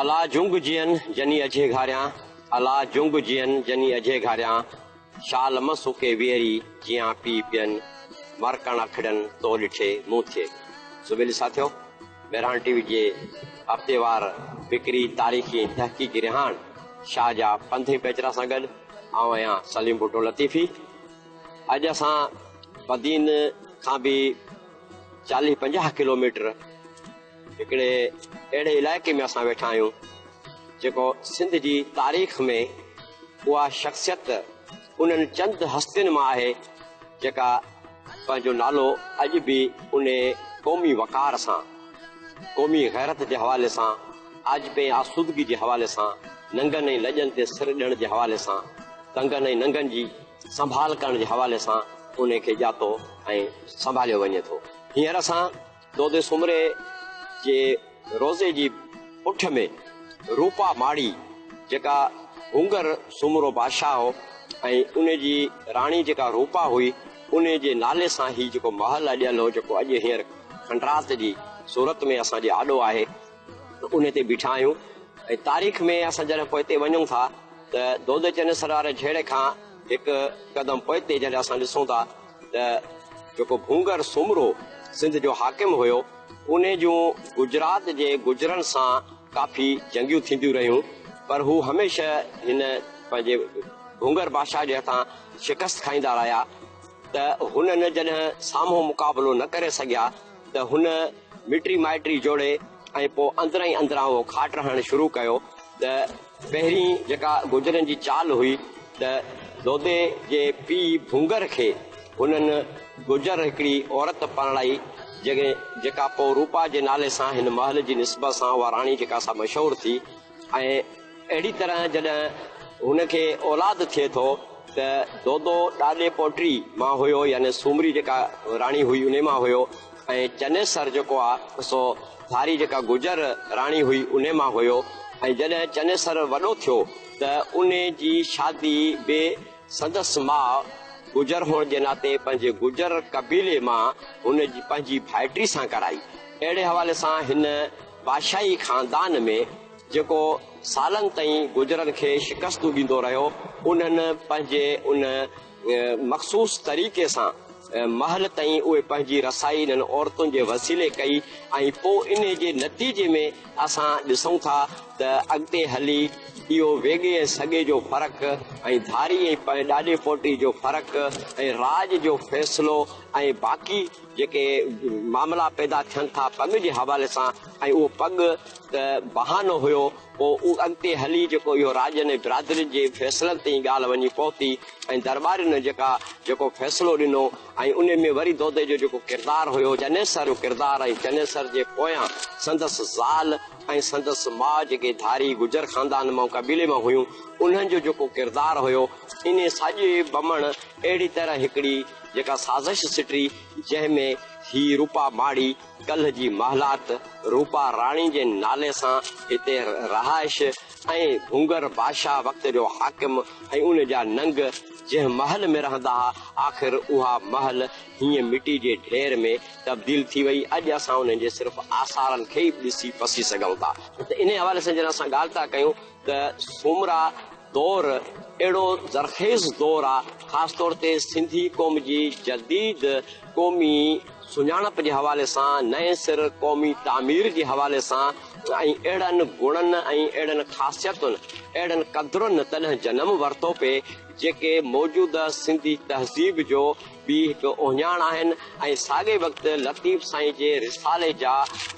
अला जुंग जियन जनी अझे घारियां, अला जुंग जियन जनी अझे घारियां, शाल मसुके वेरी जियां पी पियन, मरकण अखड़न तो ॾिठे मुंह थिए। सुबेली साथियों, बहरान टीवी जे हफ़्तेवार फिक्री तारीख़ी तहक़ीक़ी रिहान शाह जा पंथे पेचरा सां गॾु आउं आहियां सलीम भुट्टो लतीफ़ी। अॼु असां बदीन खां बि 40-50 किलोमीटर हिकिड़े अहिड़े इलाइक़े में असां वेठा आहियूं जेको सिंध जी तारीख़ में उहा शख़्सियत उन्हनि चंद हस्तियुनि मां आहे जेका पंहिंजो नालो अॼु बि उन क़ौमी वक़ार सां, क़ौमी गैरत जे हवाले सां, आजबे आसूदगी जे हवाले सां, नंगनि ऐं लॼनि ते सिर ॾियण जे हवाले सां, तंगनि ऐं नंगनि जी संभाल करण जे हवाले सां उन खे ॼातो ऐं संभालियो वञे थो। हींअर असां दोदे सुमरे जे रोज़े जी पुठ में रूपा माड़ी जेका हुंगर सुमरो बादशाह हो ऐं उन जी राणी जेका रूपा हुई उन जे नाले सां ही जेको महल अॼियल हो जेको अॼु हींअर खंडरात जी सूरत में असांजे आॾो आहे उन ते बीठा आहियूं। ऐं तारीख़ में असां जॾहिं पोइ ते वञूं था त दोदे चनेसर वारे झेड़े खां हिकु कदम पोइ ते जॾहिं असां ॾिसूं था त जेको भूंगर सुमरो सिंध जो हाकिम हुयो उन जूं गुजरात जे गुजरनि सां काफ़ी जंगियूं थींदियूं रहियूं, पर हू हमेशह हिन पंहिंजे भूंगर बादशाह जे हथां शिकस्त खाईंदा रहिया। त हुननि जॾहिं साम्हूं मुक़ाबिलो न करे सघिया त हुन मिटी माइटी जोड़े ऐं पोइ अंदरां ई अंदरां उहो खाट रहणु शुरू कयो। त पहिरीं जेका गुजरनि जी चाल हुई त दोदे जे पीउ भूंगर खे हुननि गुजर हिकिड़ी औरत परणाई जेका पोइ रूपा जे नाले सां हिन महल जी निस्बत सां उहा राणी जेका सा मशहूरु थी। ऐं अहिड़ी तरह जॾहिं हुनखे औलाद थिए थो त दोदो ॾाॾे पोटी मां हुयो, यानी सूमरी जेका राणी हुई उन मां हुयो, ऐं चनेसर जेको आहे सो धारी जेका गुजर राणी हुई उन मां हुयो। ऐं जॾहिं चनेसर वॾो थियो त उन जी शादी बे संदसि माउ गुजर हुअण जे नाते पंहिंजे गुजर कबीले मां हुन जी पंहिंजी भाइटी सां कराई। अहिड़े हवाले सां हिन बादशाही खानदान में जेको सालनि ताईं गुजरनि खे शिकस्तूं ॾींदो रहियो उन्हनि पंहिंजे उन मख़सूस तरीक़े सां महल ताईं उहे पंहिंजी रसाई इन्हनि औरतुनि जे वसीले कई। ऐं पोइ इन जे नतीजे में असां ॾिसूं था त अॻिते हली इहो वेगे ऐं सॻे जो फ़र्क़ु ऐं धारी ऐं ॾाॾे पोटी जो फ़र्क़ु ऐं राज जो फ़ैसिलो ऐं बाक़ी जेके मामला पैदा थियनि था पग जे हवाले सां, ऐं उहो पग त बहानो हुयो पोइ अॻिते हली जेको इहो राजनि ऐं बिरादरियुनि जे फ़ैसिलनि ताईं ॻाल्हि वञी पहुती ऐं दरबारियुनि जेको फ़ैसिलो ॾिनो। ऐं उन में वरी दोदे जो जेको किरदारु हुयो चनेसर जो किरदारु, ऐं चनेसर जे पोयां संदसि ज़ाल ऐं संदसि माउ जेके धारी गुजर खानदान मां कबीले मां हुयूं उन्हनि जो जेको किरदारु हुयो, इन साॼे बमण अहिड़ी तरह हिकिड़ी जेका साज़िश सिटी जंहिंमें ही रूपा माड़ी कल्ह जी महलात रूपा राणी जे नाले सां हिते रहाइश ऐं भूंगर बादशाह वक़्त जो हाकिम ऐं उन जा नंग जंहिं महल में रहंदा हुआ आख़िर उहा महल हीअं मिटी जे ढेर में तब्दील थी वई। अॼु असां उन्हनि जे सिर्फ़ु आसारनि खे ई ॾिसी पसी सघूं था। त इन हवाले सां जॾहिं असां ॻाल्हि था कयूं त सूमरा दौर अहिड़ो ज़रखेज़ दौर आहे, ख़ासि तौर ते सिंधी क़ौम जी जदीद क़ौमी सुञाणप जे हवाले सां, नए सिर क़ौमी तामीर जे हवाले सां ऐं अहिड़नि गुणनि ऐं अहिड़नि ख़ासियतुनि अहिड़नि क़दरुनि तॾहिं जनमु वरितो पिए जेके मौजूदा सिंधी तहज़ीब जो बि हिकु ओहियाण आहिनि। ऐं साॻे वक़्तु लतीफ़ साईं जे रिसाले जा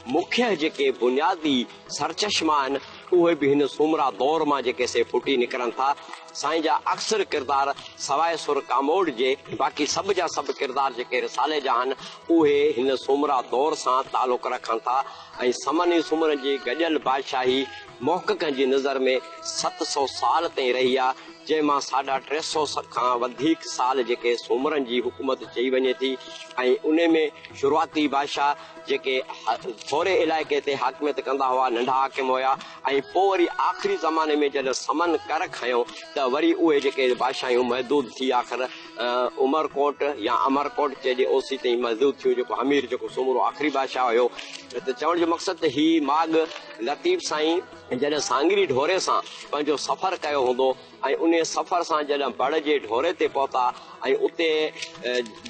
मुख्य जेके बुनियादी सरचश्मा आहिनि उहे बि हिन सूमरा दौर मां जेके से फुटी निकिरनि था। साईं जा अक्सर किरदार सवाइ सुर कामोड़ जे बाक़ी सभु जा सभु किरदार जेके रिसाले जा आहिनि उहे हिन सूमरा दौर सां तालुक़ रखनि था। ऐं समनी सूमर जी गॾियल बादशाही मोहक़क़नि जी नज़र में 700 साल ताईं रही आहे, जंहिंमां 350 खां वधीक साल जेके सूमरनि जी हुकूमत चई वञे थी। ऐं उन में शुरूआती बादशाह जेके थोरे इलाइक़े ते हाकिमियत कंदा हुआ, नंढा हाकिम हुया, ऐं पोइ वरी आख़िरी ज़माने में जॾहिं समन कर खयो त वरी उहे जेके बादशाहियूं महदूद थी आख़िर उमरकोट या अमरकोट जे ओसी ताईं महदूद थियूं, जेको अमीर जेको सूमरो आख़िरी बादशाह हुयो। त चवण जो मक़सदु ही माॻ लतीफ़ साईं जॾहिं सांगरी ढोरे सां पंहिंजो सफ़र कयो हूंदो ऐं उन सफ़र सां जॾहिं बड़ जे ढोरे ते पहुता ऐं उते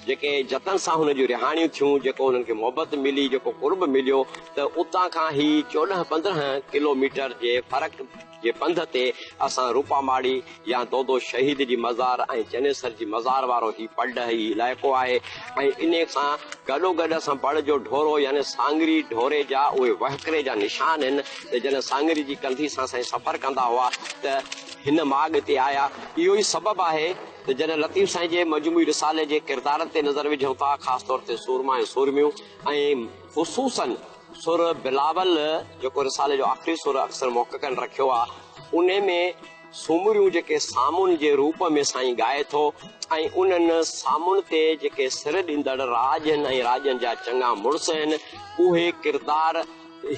जेके जतन सां हुन जूं रिहाणियूं थियूं, जेको हुननि खे मोहबत मिली, जेको कुर्ब मिलियो, त उतां खां ही 14-15 किलोमीटर जे फ़र्क़ जे पंध ते असां रूपामाड़ी या दोदो शहीद जी मज़ार ऐं चनेसर जी मज़ार वारो ही पड ही इलाइक़ो आहे। ऐं इन सां गॾोगॾु असां बड़ जो ढोरो यानी सांगरी ढोरे जा उहे वहकरे जा निशान आहिनि त जॾहिं सांगरी जी कंधी सां असां सफ़र कंदा हुआ त हिन माॻ ते आया। इहो ई सबबु आहे त जॾहिं लतीफ़ साईं जे मजमूई रिसाले जे किरदारनि ते नज़र विझूं था, ख़ासि तौर ते सूरमा ऐं सूरमियूं ऐं ख़ुसूसन सुर बिलावल जेको रिसाले जो आख़िरी सुर अक्सर मोहक़क़नि रखियो आहे, उन में सुमरियूं जेके सामुन जे रूप में साईं ॻाए थो ऐं उन्हनि सामुन ते जेके सिर ॾींदड़ राज आहिनि ऐं राजनि जा चङा मुड़ुस आहिनि, उहे किरदार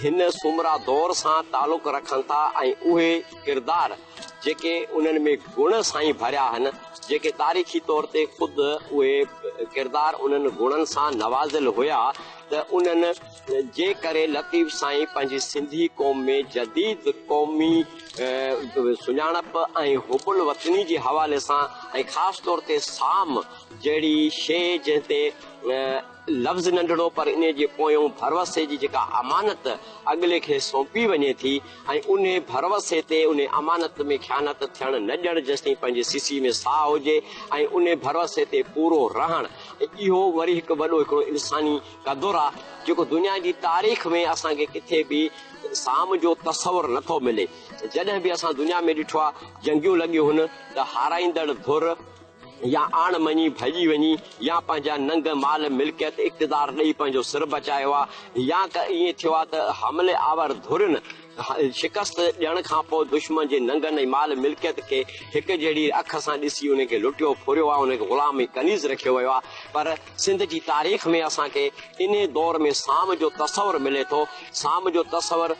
हिन सुमरा दौर सां तालुक़ रखनि था ऐं उहे किरदार जेके उन्हनि में गुण साईं भरिया आहिनि, जेके तारीख़ी तौर ते ख़ुदि उहे किरदार उन्हनि गुणनि सां नवाज़िल हुया, त उन्हनि जे करे लतीफ़ साईं पंहिंजी सिंधी क़ौम में जदीद क़ौमी सुञाणप ऐं हुबुल वतनी जे हवाले सां ऐं ख़ासि तौर ते साम जहिड़ी शइ जंहिं ते लफ़्ज़ नंढड़ो पर इन जे पोयों भरवसे जी जेका अमानत अॻिले खे सौंपी वञे थी ऐं उन भरवसे ते उन अमानत में ख़यानत थियणु न ॾियणु जेसिताईं पंहिंजे सीसी में साहु हुजे ऐं उन भरवसे ते पूरो रहणु, इहो वरी हिकु वॾो हिकिड़ो इंसानी क़दुरु आहे जेको दुनिया जी तारीख़ में असांखे किथे बि साम जो तसवुरु नथो मिले। जॾहिं बि असां दुनिया में ॾिठो आहे जंगियूं लॻियूं हुन त हाराईंदड़ धुर या आण मञी भॼी वञी या पंहिंजा नंग माल मिल्कियत इक़्तिदार ॾेई पंहिंजो सिर बचायो आहे, या ईअं थियो आहे त हमले आवर धुरनि शिकस्त ॾियण खां पोइ दुश्मन जे नंगनि ऐं माल मिल्कियत खे हिकु जहिड़ी अख सां ॾिसी उनखे लुटियो फुरियो आहे, उनखे ग़ुलाम ऐं कनीज़ रखियो वियो आहे। पर सिंध जी तारीख़ में असांखे इन दौर में साम जो तसवुरु मिले थो। साम जो तसवुरु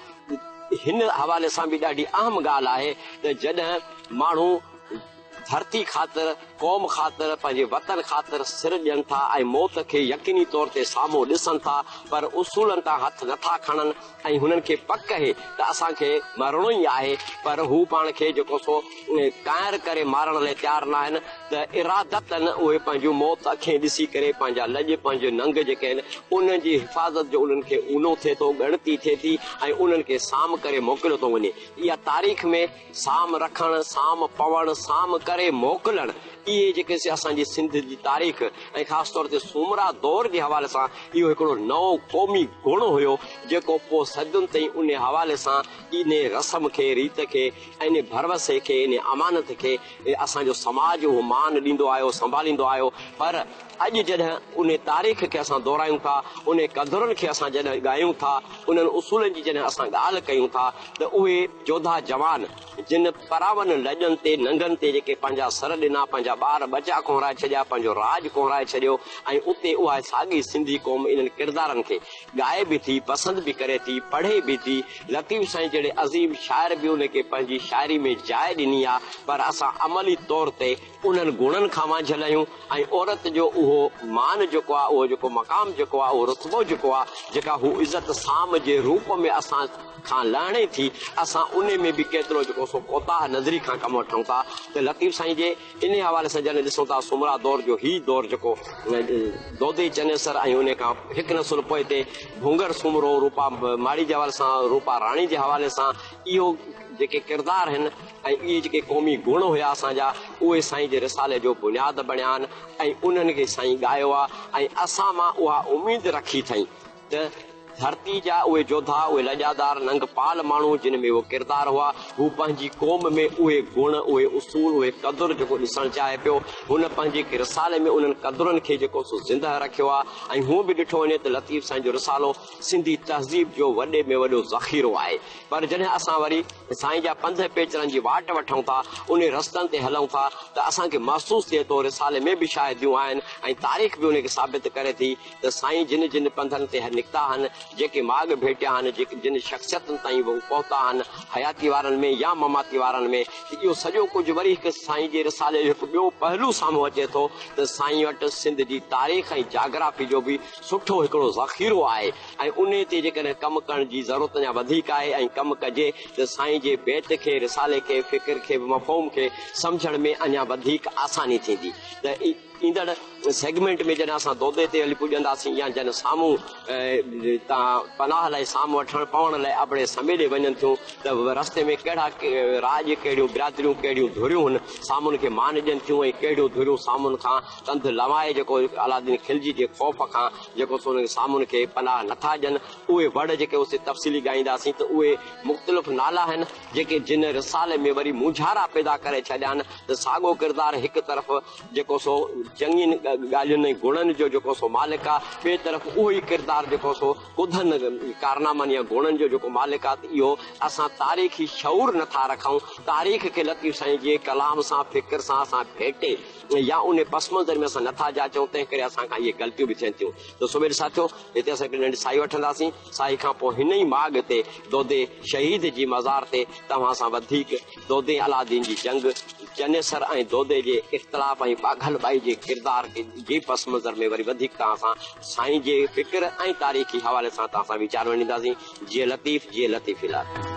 हिन हवाले सां बि ॾाढी अहम ॻाल्हि आहे त जॾहिं माण्हू धरती ख़ातिर, क़ौम ख़ातिर, पंहिंजे वतन ख़ातिर सिर ॾियनि था ऐं मौत खे यकीनी तौर ते साम्हूं ॾिसनि था, पर उसूलनि तां हथ नथा खणनि ऐं हुननि खे पक आहे त असांखे मरणो ई आहे, पर हू पाण खे जेको सो काइर करे मारण लाइ तयारु न आहिनि, त इरादतन उहे पंहिंजूं मौत अखियूं ॾिसी करे पंहिंजा लॼ पंहिंजे नंग जेके आहिनि उन्हनि जी हिफ़ाज़त जो उन्हनि खे ऊनो थिए थो, ॻणती थिए थी ऐं उन्हनि खे साम करे मोकिलियो थो वञे। इहा तारीख़ में साम रखणु, साम पवणु, साम करे मोकिलणु, इहे जेके असांजी सिंध जी तारीख़ ऐं ख़ासि तौर ते सूमरा दौर जे हवाले सां इहो हिकिड़ो नओं क़ौमी गुण हुयो जेको पोइ सदियुनि ताईं उन हवाले सां इन रस्म खे, रीत खे, इन भरवसे खे, इन अमानत खे असांजो समाज उहो मान ॾींदो आयो, संभालींदो आयो। पर अॼु जॾहिं उन तारीख़ खे असां दोहरायूं था, उन क़दुरनि खे असां जॾहिं ॻायूं था, उन्हनि उसूलनि जी जॾहिं असां ॻाल्हि कयूं था, त उहे जोधा जवान जिन परावन लॼनि ते, नंगनि ते जेके पंहिंजा सर ॾिना, पंहिंजा ॿार बचा कोहराए छॾिया, पंहिंजो राज कोहराए छॾियो ऐं उते उहा साॻी सिंधी क़ौम इन्हनि किरदारनि खे ॻाए बि थी, पसंदि बि करे थी, पढ़े बि थी। लतीफ़ साईं जहिड़े अज़ीम शाइर बि उनखे पंहिंजी शाइरी में जाइ ॾिनी आहे, पर असां अमली तौर ते उन्हनि गुणनि खां वांझल आहियूं ऐं औरत जो उहो मान जेको आहे, उहो जेको मक़ाम जेको आहे, उहो रुतबो जेको आहे, जेका हू इज़त साम जे रूप में असां खां लहणे थी, असां उन में बि केतिरो जेको सो कोताह नज़री खां कमु वठूं था। त लतीफ़ साईं जे इन हवाले सां जॾहिं ॾिसूं था, सुमरा दौर जो ही दौर जेको दोदे चनेसर ऐं उन खां हिकु नसुल पोइ ते भुंगर सुमरो रूपा माड़ी जे हवाले सां, रूपा राणी जे हवाले सां, इहो जेके किरदार आहिनि ऐं इहे जेके क़ौमी गुण हुया असांजा, उहे साईं जे रिसाले जो बुनियादु बणिया आहिनि ऐं उन्हनि खे साईं ॻायो आहे ऐं असां मां उहा उमेद रखी अथई त धरती जा उहे जोधा, उहे लॼादार नंगपाल माण्हू जिन में उहो किरदार हुआ, हू पंहिंजी क़ौम में उहे गुण, उहे उसूल, उहे क़दुरु जेको ॾिसणु चाहे पियो, हुन पंहिंजे रिसाले में उन्हनि क़दुरनि खे जेको सो ज़िंदह रखियो आहे। ऐं हूअं बि ॾिठो वञे त लतीफ़ साईं जो रिसालो सिंधी तहज़ीब जो वॾे में वॾो ज़ख़ीरो आहे। पर जॾहिं असां वरी साईं जा पंध पेचरनि जी वाट वठूं था, उन रस्तनि ते हलूं था, त असांखे महसूसु थिए थो रिसाले में बि शायदियूं आहिनि ऐं तारीख़ बि उनखे साबित करे थी त साईं जिन जिन पंधनि ते निकिता आहिनि, जेके माॻ भेटिया आहिनि, जेके जिन शख़्सियतुनि ताईं पहुता आहिनि, हयाती वारनि में या ममाती वारनि में, इहो सॼो कुझु वरी हिकु साईं जे रिसाले जो हिकु ॿियो पहलू साम्हूं अचे थो त साईं वटि सिंध जी तारीख़ ऐं जाग्राफी जो बि सुठो हिकिड़ो ज़ख़ीरो आहे ऐं उन ते जेकॾहिं कमु करण जी ज़रूरत अञा वधीक आहे ऐं कमु कजे त साईं जे बेत खे, रिसाले खे, फ़िक्र खे, मफ़हूम खे सम्झण में अञा वधीक आसानी थींदी। त ईंदड़ सेगमेंट में जॾहिं असां दोदे ते हली पुॼंदासीं या जॾहिं साम्हूं तव्हां पनाह लाइ साम्हूं वठण पवण लाइ अबड़े समेले वञनि थियूं त रस्ते में कहिड़ा राज, कहिड़ियूं बिरादरियूं, कहिड़ियूं धुरियूं आहिनि सामुन खे मान ॾियनि थियूं ऐं कहिड़ियूं धुरियूं सामुन खां तंध लवाए जेको अलादीन खिलजी जे ख़ौफ़ खां जेको सो सामुन खे पनाह नथा ॾियनि। उहे वड़ जेके उसे तफ़सीली ॻाईंदासीं त उहे मुख़्तलिफ़ नाला आहिनि जेके जिन रिसाले में वरी मुझारा पैदा करे छॾिया आहिनि त साॻियो किरदारु हिकु तरफ़ जेको सो चङियुनि ॻाल्हियुनि ऐं गुणनि जो जेको सो मालिक आहे, ॿिए तरफ़ उहो ई किरदारु जेको सो कुधनि कारनामनि या गुणनि जो जेको मालिक आहे। त इहो असां तारीख़ी शऊर नथा रखूं, तारीख़ खे लतीफ़ साईं जे कलाम सां, फ़िक्र सां असां भेटे या उन पस मंज़र में असां नथा जाचूं, तंहिं करे असांखां इहे ग़लतियूं बि थियनि थियूं। त सुबेर साथियो, हिते असां हिकिड़ी नंढी साई वठंदासीं। साई खां पोइ हिन ई माॻ ते दोदे शहीद जी मज़ार ते तव्हां सां वधीक दोदे अलादीन जी जंग, जनेसर ऐं दोदे जे इख़्तिलाफ़ ऐं बाघल बाई जे किरदार जे पस मंज़र में वरी वधीक तव्हां सां साईं जे फ़िक्र ऐं तारीख़ी हवाले सां तव्हां सां वीचार वञींदासीं। जीअं लतीफ़, जीअं लतीफ़ इलाही।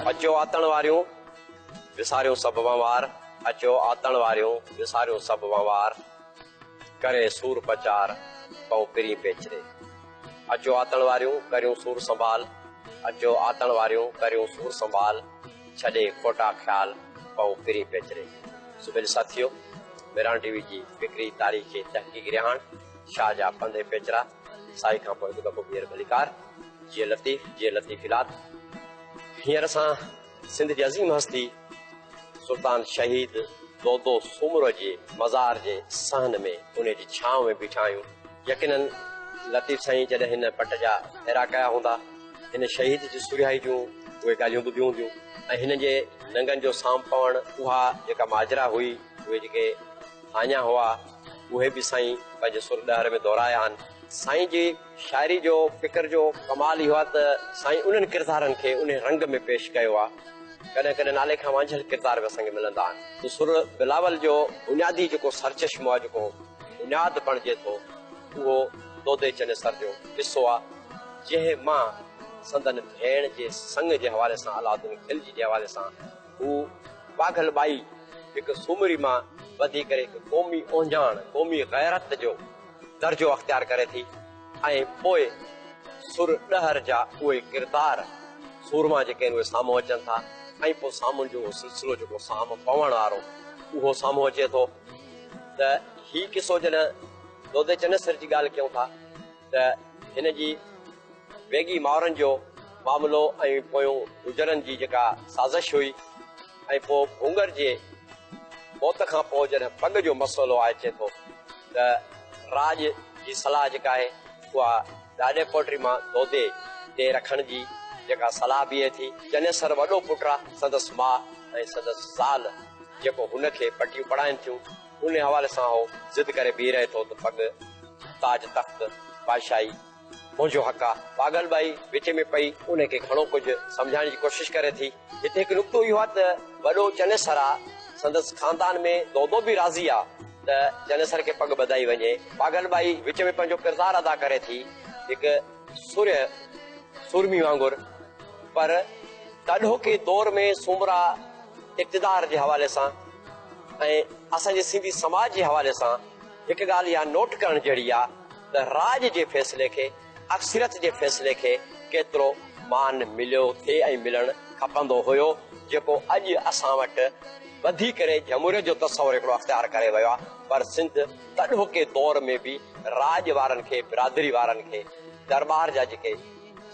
अचो आतण वारियूं विसारियूं सभु वंवार, अचो आतण वारियूं विसारियूं सभु वंवार, करे सूर पचार पऊं पिरी पेचरे। अचो आतण वारियूं करियूं सूर संभाल, अचो आतण वारियूं करियूं सूर संभाल, छॾे खोटा ख़्याल पऊं पिरी पेचरे। सुबेल साथियो, मेरान टीवी जी फिक्री तारीख़ तहक़ीक़ रिहाण शाह जा पंधे पेचरा, साई खां पोइ हिकु दफ़ो ॿीहर भलीकार। जीअं लतीफ़, जीअं लतीफ़ इलाद। हींअर असां सिंध जी अज़ीम हस्ती सुल्तान शहीद दोदो सूमर जे मज़ार जे सहन में उन जी छांव में बीठा आहियूं। यकीनन लतीफ़ साईं जॾहिं हिन पट जा फेरा कया हूंदा, हिन शहीद जी सुरिहाई जूं उहे ॻाल्हियूं ॿुधियूं हूंदियूं ऐं हिन जे नंगनि जो साम पवण, उहा जेका माजरा हुई, उहे जेके आहियां हुआ, उहे बि साईं पंहिंजे सुर ॾहर में दोहराया आहिनि। साईं जी शाइरी जो, फ़िक्र जो कमाल इहो आहे त साईं उन्हनि किरदारनि खे उन रंग में पेश कयो आहे। कॾहिं कॾहिं नाले खां वांझल किरदार बि असांखे मिलंदा आहिनि। त सुर बिलावल जो बुनियादी जेको सरचश्मो आहे, जेको बुनियाद बणिजे थो, उहो दोदे चनेसर जो किस्सो आहे, जंहिं मां संदन भेण जे संग जे हवाले सां, अलादीन खिलजी जे हवाले सां, हू पागल बाई हिकु सूमरी मां वधी करे हिकु क़ौमी ओंझाण, क़ौमी गैरत जो दर्जो अख़्तियार करे थी ऐं पोइ सुर ॾहर जा उहे किरदार सूरमा जेके आहिनि उहे साम्हूं अचनि था ऐं पोइ साम्हूं जो सिलसिलो जेको साम्हूं पवण वारो उहो साम्हूं अचे थो। त हीउ किसो जॾहिं दोदे चनेसर जी ॻाल्हि कयूं था त हिन जी वेगी माउरनि जो मामिलो ऐं पोयों गुजरनि जी जेका साज़िश हुई ऐं पोइ भूंगर जे मौत खां पोइ जॾहिं पग जो मसइलो अचे थो त राज जी सलाह जेका आहे उहा ॾाॾे पोटी मां दोदे ते रखण जी जेका सलाह बीहे थी। जनेसर वॾो पुटु आहे, संदसि माउ ऐं संदसि ज़ाल जेको हुनखे पटियूं पढ़ाइनि थियूं, उन हवाले सां उहो ज़िद करे बीह रहे थो त पग ताज तख़्त बादशाही मुंहिंजो हक़ आहे। पागल बाई विच में पई उनखे घणो कुझु सम्झाइण जी कोशिशि करे थी। हिते हिकु नुक़्तो इहो आहे त वॾो चनेसर आहे, संदसि खानदान में दोदो बि राज़ी आहे त चनेसर खे पग ॿधाई वञे। पागल बाई विच में पंहिंजो किरदारु अदा करे थी हिकु सुरमी वांगुरु, पर ॾाढोके दौर में सुमरा इक़्तिदार जे हवाले सां ऐं असांजे सिंधी समाज जे हवाले सां हिकु ॻाल्हि इहा नोट करण जहिड़ी आहे त राज जे फ़ैसिले खे, अक्सरियत जे फ़ैसिले खे केतिरो मान मिलियो थिए ऐं मिलणु खपंदो हुयो, जेको अॼु असां वटि वधी करे जमहूरियत जो तस्वुर हिकिड़ो अख़्तियार करे वियो आहे। पर सिंध ॾाढोके दौर में बि राज वारनि खे, बिरादरी वारनि खे, दरबार जा जेके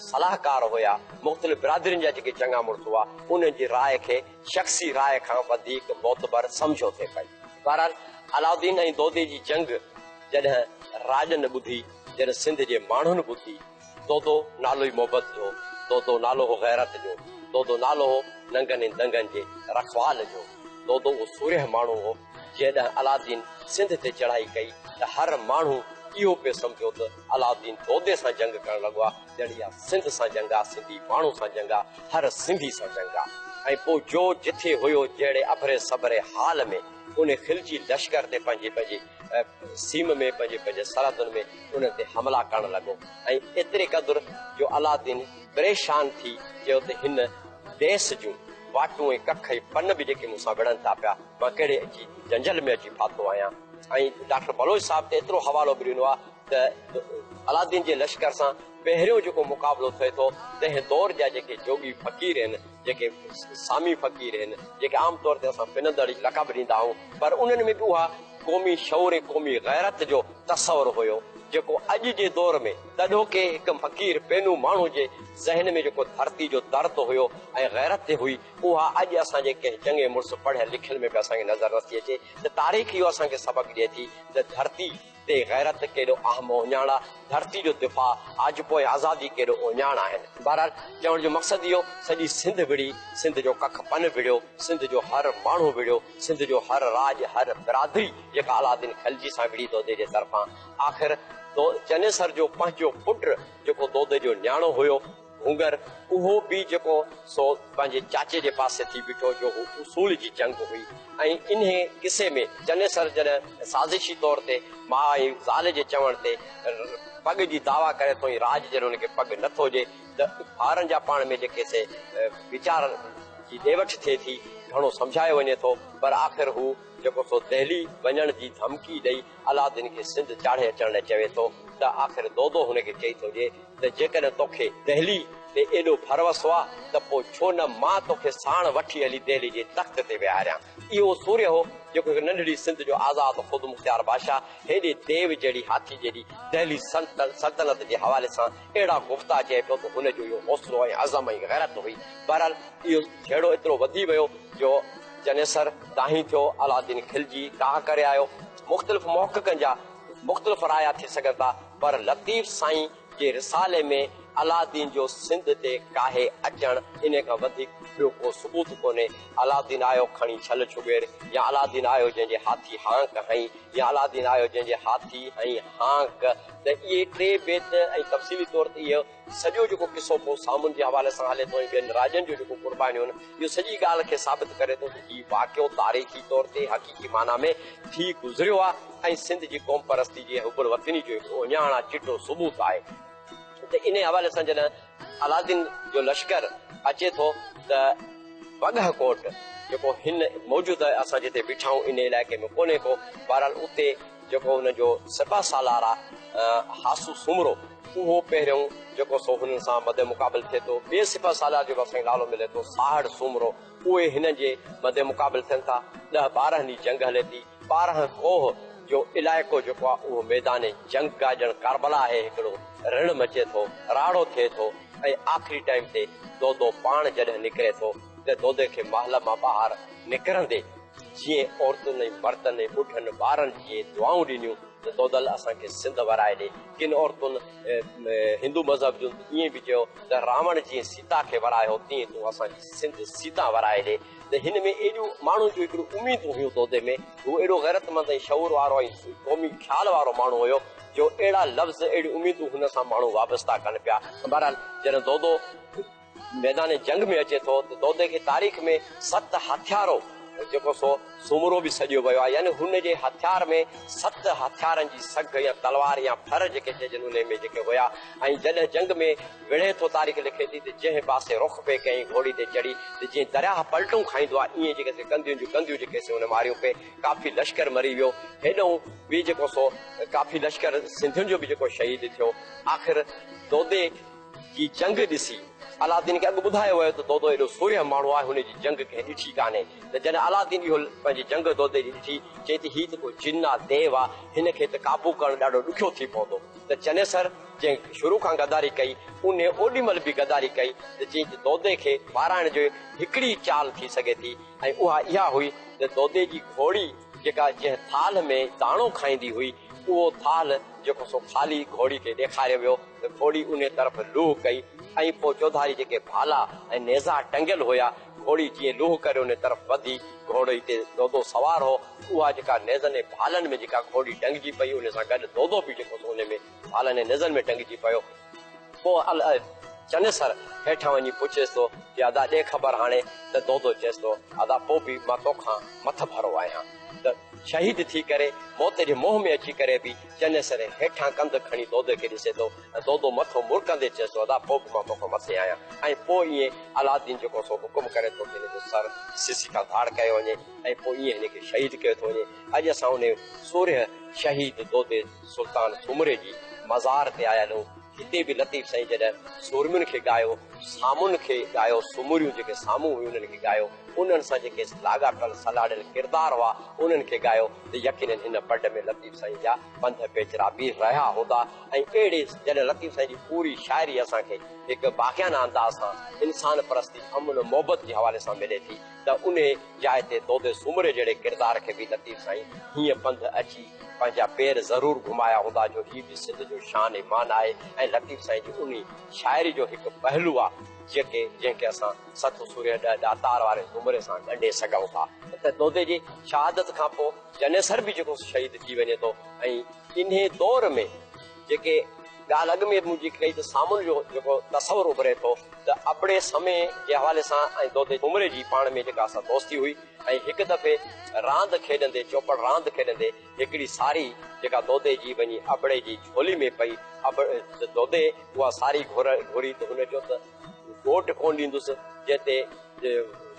सलाहकार हुया, मुख़्तलिफ़ बिरादरियुनि जा जेके चङा मुड़ुस हुआ, उन्हनि जी राय खे शख़्सी राय खां वधीक मोतबर सम्झो थिए पई। बहरहाल अलाउद्दीन ऐं दोदे जी जंग जॾहिं राजनि ॿुधी, जॾहिं सिंध जे माण्हुनि ॿुधी, दोदो नालो ई मोहबत जो, दोदो नालो हो गैरत जो, दोदो नालो हो नंगनि ऐं दंगनि जे रखवाल जो, दोदो उहो सूर्य माण्हू हो। जॾहिं अलाउद्दीन सिंध ते चढ़ाई कई त हर माण्हू इहो पियो सम्झो त अलाउद्दीन दोदे सां जंग करणु लॻो आहे, जहिड़ी आहे सिंध सां जंग आहे, सिंधी माण्हू सां जंग आहे, हर सिंधी सां जंग आहे। ऐं पोइ जो जिथे हुयो जहिड़े अभरे सबरे हाल में उन खिलजी लश्कर ते पंहिंजे सीम में, पंहिंजे सरहदुनि में उन ते हमला करणु लॻो। ऐं एतिरे क़दुरु जो अलाउद्दीन परेशान थी चयो त हिन देस जूं वाटूं ऐं कख ऐं पन बि जेके मूंसां विढ़नि था पिया, मां कहिड़े अची जंजल में अची फाथो आहियां। ऐं डॉक्टर बलोच साहब ते एतिरो हवालो बि ॾिनो आहे त अलाउद्दीन जे लश्कर सां पहिरियों जेको मुक़ाबिलो थिए थो, तंहिं दौर जा जेके जोगी फ़क़ीर आहिनि, जेके सामी फ़क़ीर आहिनि, जेके आम तौर ते असां पिनंदड़ लक़ब ॾींदा आहियूं, पर उन्हनि में बि उहा क़ौमी शऊर ऐं क़ौमी गैरत जो तस्वुर हुयो, जेको अॼु जे दौर में ॾाढोके हिकु फ़क़ीर पेनू माण्हू जे ज़हन में जेको धरती जो दर्द हुयो ऐं गैरत हुई, उहा अॼु असांजे कंहिं चङे मुड़ुस पढ़ियल लिखियल में बि असांखे नज़र नथी अचे। त तारीख़ इहो असांखे सबक़ ॾिए थी त धरती ते गैरत केॾो अहम ओञाणा, धरती जो दिफ़ा आज पोइ आज़ादी केॾो ओञाणा आहिनि। बहरहाल चवण जो मक़सदु इहो, सॼी सिंध विढ़ी, सिंध जो कख पन विढ़ियो, सिंध जो हर माण्हू विढ़ियो, सिंध जो हर राज, हर बिरादरी जेका अलाउद्दीन खिलजी सां विढ़ी दोदे जे तरफ़ां। आख़िर चनेसर जो पंहिंजो पुटु जेको दोदे जो न्याणो हुयो हुंगर, उहो बि जेको सो पंहिंजे चाचे जे पासे थी बीठो, जो उसूल जी जंग हुई। ऐं इन किसे में चनेसर जॾहिं साज़िशी तौर ते माउ ऐं ज़ाल जे चवण ते पग जी दावा करे थो, राज जॾहिं हुनखे पग नथो ॾिए त ॿारनि जा पाण में जेके से वीचार जी ॾेवठ थिए थी, घणो सम्झायो वञे थो, पर आख़िर हू जेको सो दिल्ली वञण जी धमकी ॾेई अलाउद्दीन खे सिंध चाढ़े अचण लाइ चवे थो, त आख़िर दोदो हुनखे चई थो ॾिए त जेकॾहिं तोखे दिल्ली ते एॾो भरवसो आहे त पोइ छो न मां तोखे साण वठी हली दिल्ली जे तख़्त ते विहारियां। इहो सूर्य हो जेको हिकु नंढड़ी सिंध जो आज़ाद ख़ुदि मुख़्तियार बादशाह, हेॾे देव जहिड़ी हाथी जहिड़ी दिल्ली सल्तनत जे हवाले सां अहिड़ा गुफ़्ता चए पियो त हुनजो इहो हौसलो ऐं अज़म ऐं गैरत हुई। बहरहाल इहो छेड़ो एतिरो वधी वियो जो चनेसर दाही थियो, अलाउद्दीन खिलजी काह करे आयो। मुख़्तलिफ़ मौक़नि जा मुख़्तलिफ़ राया थी सघनि था, पर लतीफ़ साईं जे रिसाले में अलाउद्दीन जो सिंध ते काहे अचण इन खां वधीक ॿियो को सबूत कोन्हे। अलाउद्दीन आयो खणी छल छुबेर, या अलाउद्दीन आयो जंहिंजे हाथी हांक हई, या अलाउद्दीन आयो जंहिंजे हाथी हई हांक, त इहे टे बेत ऐं तफ़सीली तौर ते इहो सॼो जेको किसो पोइ सामुन जे हवाले सां हले थो, ॿियनि राजनि जो जेको क़ुर्बानियूं आहिनि, इहो सॼी ॻाल्हि खे साबित करे थो त हीउ वाक़ियो तारीख़ी तौर ते हक़ीक़ी माना में थी गुज़रियो आहे ऐं सिंध जी क़ौम परस्ती जी हुबुल वतनी जो हिकिड़ो ओञाणा चिटो सबूत आहे। त इन हवाले सां जॾहिं अलाउद्दीन जो लश्कर अचे थो त वगह कोट जेको हिन मौजूदु असां जिते बीठा आहियूं इन इलाइक़े में कोन्हे को, बहरहाल उते जेको हुनजो सिपह सालार आहे हासू सुमरो, उहो पहिरियों जेको सो हुननि सां मदे मुक़ाबिल थिए थो। ॿिए सिपह सालार जेको असांखे नालो मिले थो साहड़ सुमरो, उहे हिन जे मदे मुक़ाबिल थियनि था। 10-12 ॾींहं जंग हले थी। 12 कोह जो इलाइक़ो जेको आहे उहो मैदान जंग का ॼण कारबला आहे, हिकिड़ो ऋण मचे थो, राड़ो थिए थो। ऐं आख़िरी टाइम ते दोदो पाण जॾहिं निकिरे थो त दोदे खे महल मां ॿाहिरि निकिरंदे जीअं औरतुनि मर्दनि ॿुढनि ॿारनि जीअं दुआऊं ॾिनियूं त दोदल असांखे सिंध वराए ॾे। किन औरतुनि हिंदू मज़हब जो ईअं बि चयो त रावण जीअं सीता खे वरायो तीअं तूं असांजी सिंध सीता वराए ॾे। त हिन में एॾियूं माण्हुनि जूं हिकिड़ियूं उमेदूं हुयूं तोदे में। हू एॾो गैरतमंद ऐं शऊर वारो ऐं क़ौमी ख़्याल वारो माण्हू हुयो जो अहिड़ा लफ़्ज़ अहिड़ियूं उमेदूं हुन सां माण्हू वाबस्ता कनि पिया। बहरहाल जॾहिं दोदो मैदान जंग में अचे थो त दोदे खे तारीख़ में 7 हथियारो जेको सो सुमरो बि सॼियो वियो आहे, यानी हुन जे हथियार में 7 हथियारनि जी सघ या तलवार या फर जेके चइजनि उन में जेके हुया। ऐं जॾहिं जंग में विढ़े थो तारीख़ लिखे थी त जंहिं पासे रुख पे कई घोड़ी ते चढ़ी त जीअं दरिया पलटूं खाईंदो आहे ईअं जेके कंदियूं जेके हुन मारियूं पे काफ़ी लश्कर मरी वियो। हेॾो बि जेको सो काफ़ी लश्कर सिंधियुनि जो बि जेको शहीद थियो। आख़िर दोदे जी जंग ॾिसी अलादीन खे अॻु ॿुधायो वियो त दोदो एॾो सूर्य माण्हू आहे, हुनजी जंग कंहिं ॾिठी कान्हे। त जॾहिं अलादीन इहो पंहिंजी जंग दोदे जी ॾिठी चई त हीअ त को जिन आहे, देव आहे, हिन खे त क़ाबू करणु ॾाढो ॾुखियो थी पवंदो। त चनेसर जंहिं शुरू खां गद्दारी कई उन ओॾीमहिल बि गद्दारी कई त चई त दोदे खे माराइण जो हिकिड़ी चाल थी सघे थी ऐं उहा इहा हुई त दोदे जी घोड़ी जेका जंहिं थाल में दाणो खाईंदी हुई उहो थाल जेको सो ख़ाली घोड़ी खे ॾेखारियो वियो त घोड़ी उन तरफ़ लूह कई ऐं पोइ चौधारी जेके भाला ऐं नेज़ा टंगियल हुया घोड़ी जीअं लूह करे उन तरफ़ वधी घोड़ी ते दोदो सवार हो। उहा जेका नेज़नि ऐं भालनि में जेका घोड़ी टंगिजी पई उन सां गॾु दोदो बि जेको सो उन में भालनि ऐं नेज़नि में टंगिजी पियो। पोइ चनेसर हेठां वञी पुछेसि थो कि अदा ॾे ख़बर हाणे त दोदो चएसि थो अदा पोइ बि मां तोखां मथ भरो आहियां। त शहीद थी करे मौत जे मोह में अची करे बि चनेसर हेठां कंध खणी दोदे खे ॾिसे थो ऐं दोदो मथो मुड़कंदे चएसि थो अदा पोइ बि मां तोखां मथे आहियां। ऐं पोइ ईअं अलादीन जेको सो हुकुम करे थो कि हिन जो सर सिसी खां धाड़ कयो वञे ऐं पोइ ईअं हिन खे शहीद कयो थो वञे। अॼु असां उन सूर्य शहीद दोदे सुल्तान सुमरे जी मज़ार ते आया आहियूं। हिते बि लतीफ़ साईं जॾहिं सूरमियुनि खे ॻायो, सामुनि खे ॻायो, सुमरियूं जेके साम्हूं हुयूं उन्हनि खे ॻायो, उन्हनि सां जेके लाॻापियल सलाड़ियल किरदार हुआ उन्हनि खे ॻायो त यकीनन हिन पड में लतीफ़ साईं जा पंध पेचरा बि रहिया हूंदा। ऐं अहिड़े जॾहिं लतीफ़ साईं जी पूरी शाइरी असांखे हिकु बाक़ियाना अंदाज़ सां इंसान परस्ती अमन मोहबत जे हवाले सां मिले थी त उन जाइ ते दोदे सुमरे जहिड़े किरदार खे बि लतीफ़ साईं हीअं पंध अची पंहिंजा पेर ज़रूरु घुमाया हूंदा जो हीअ बि सिंध जो शान ऐं मान आहे। ऐं लतीफ़ साईं जी उन शाइरी जो हिकु पहलू आहे जंहिंखे असां सत सूर्य ॾातार वारे ज़ुमरे सां ॻंढे सघूं था। त दोदे जी शहादत खां पोइ चनेसर बि जेको शहीद थी वञे थो। ऐं इन दौर में जेके ॻाल्हि अॻु में मुंहिंजी कई त सामुन जो जेको तस्वर उभरे थो त अपड़े समय जे हवाले सां ऐं दोदे सुमरे जी पाण में जेका असां दोस्ती हुई। ऐं हिकु दफ़े रांदि खेॾंदे चौपड़ रांदि खेॾंदे हिकिड़ी साड़ी जेका दोदे जी वञी अपड़े जी झोली में पई दोदे उहा साड़ी घुरी त हुन चयो त ॻोठ कोन ॾींदुसि। जंहिं ते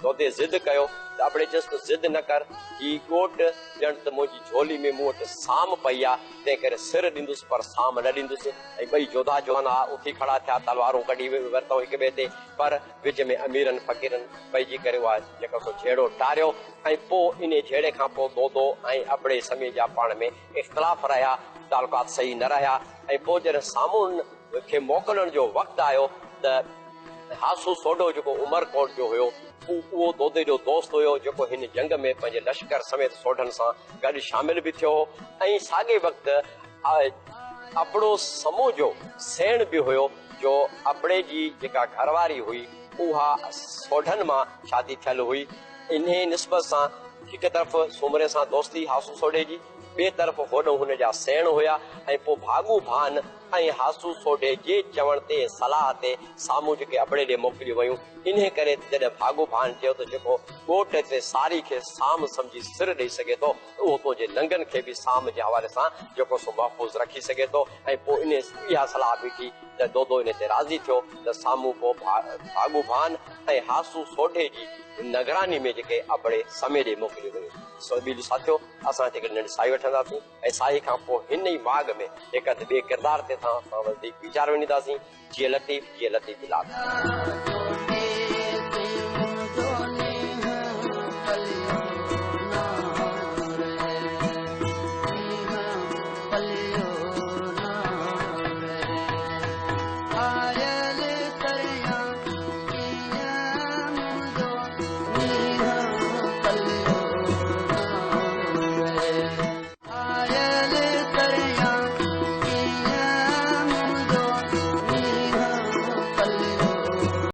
दोदे ज़िद कयो त अपड़े चयसि त ज़िद न कर, हीअ ॻोठ ॼण त मुंहिंजी झोली में मूं वटि साम पई आहे, तंहिं करे सिर ॾींदुसि पर साम न ॾींदुसि। ऐं ॿई जोधा जोहना उथी खड़ा थिया, तलवारूं कढी वरितऊं हिक ॿिए ते, पर विच में अमीरनि फ़क़ीरनि पइजी करे उहा जेको सो झेड़ो टारियो। ऐं पोइ इन झेड़े खां पोइ दोदो ऐं अपड़े समय जा पाण में इख़्तिलाफ़ रहिया, तालुकात सही न रहिया। ऐं पोइ जॾहिं सामुन खे मोकिलण जो वक़्तु आयो त हासू सोडो जेको उमरकोट जो हुयो उहो दोदे जो दोस्त हुयो जेको हिन जंग में पंहिंजे लश्कर समेत सोढनि सां गॾु शामिल बि थियो। ऐं साॻे वक़्तु अपड़ो समूह जो सेण बि हुयो जो अपड़े जी जेका घरवारी हुई उहा सोढनि मां शादी थियल हुई। इन निस्बत सां हिकु तरफ़ सुमरे सां दोस्ती हासू सोडे जी, ॿिए तरफ़ होॾो हुन जा सेण हुया। ऐं पोइ भागू भान ऐं हासू सोडे जे चवण ते सलाह ते साम्हूं जेके अपड़े ॾे मोकिलियूं वयूं। इन करे जॾहिं भागू भान चयो त जेको ॻोठ ते साड़ी खे साम सम्झी सिर ॾेई सघे थो उहो तुंहिंजे नंगनि खे बि साम जे हवाले सां जेको सो महफ़ूज़ रखी सघे थो। ऐं पोइ इन इहा सलाह बीठी त दोदो इन ते राज़ी थियो त साम्हूं पोइ भागू भान ऐं हासू सोडे जी निगरानी में जेके अपड़े समय ॾे मोकिलियूं वयूं। ॿियूं साथियो असां हिकिड़ी नंढी साई वठंदासीं ऐं साई खां पोइ हिन ई माग में हिकु हंधि ॿिए किरदार ते असां वधीक वीचार वञींदासीं। जीअं लतीफ़ इलाही।